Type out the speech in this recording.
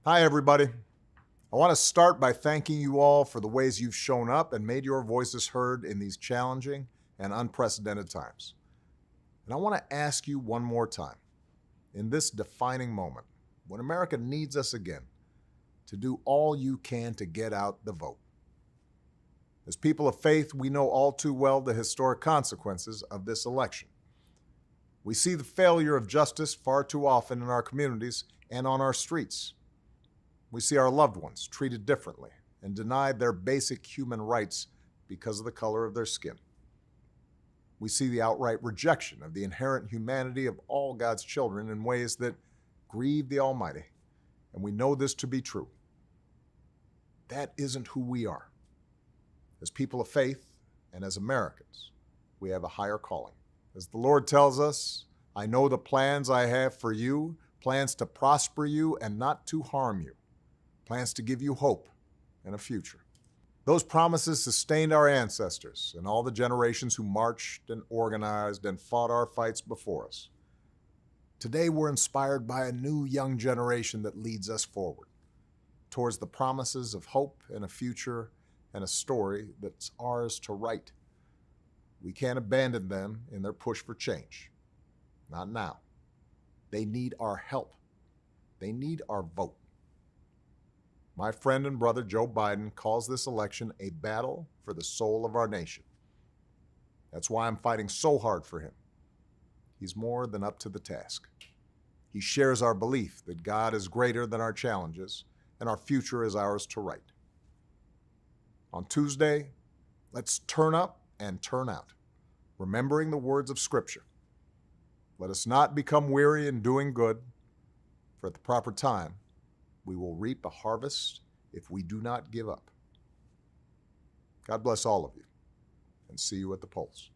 Hi, everybody. I want to start by thanking you all for the ways you've shown up and made your voices heard in these challenging and unprecedented times. And I want to ask you one more time, in this defining moment, when America needs us again, to do all you can to get out the vote. As people of faith, we know all too well the historic consequences of this election. We see the failure of justice far too often in our communities and on our streets. We see our loved ones treated differently and denied their basic human rights because of the color of their skin. We see the outright rejection of the inherent humanity of all God's children in ways that grieve the Almighty, and we know this to be true. That isn't who we are. As people of faith and as Americans, we have a higher calling. As the Lord tells us, I know the plans I have for you, plans to prosper you and not to harm you, plans to give you hope and a future. Those promises sustained our ancestors and all the generations who marched and organized and fought our fights before us. Today, we're inspired by a new young generation that leads us forward towards the promises of hope and a future and a story that's ours to write. We can't abandon them in their push for change. Not now. They need our help. They need our vote. My friend and brother Joe Biden calls this election a battle for the soul of our nation. That's why I'm fighting so hard for him. He's more than up to the task. He shares our belief that God is greater than our challenges and our future is ours to write. On Tuesday, let's turn up and turn out, remembering the words of Scripture. Let us not become weary in doing good, for at the proper time, we will reap a harvest if we do not give up. God bless all of you, and see you at the polls.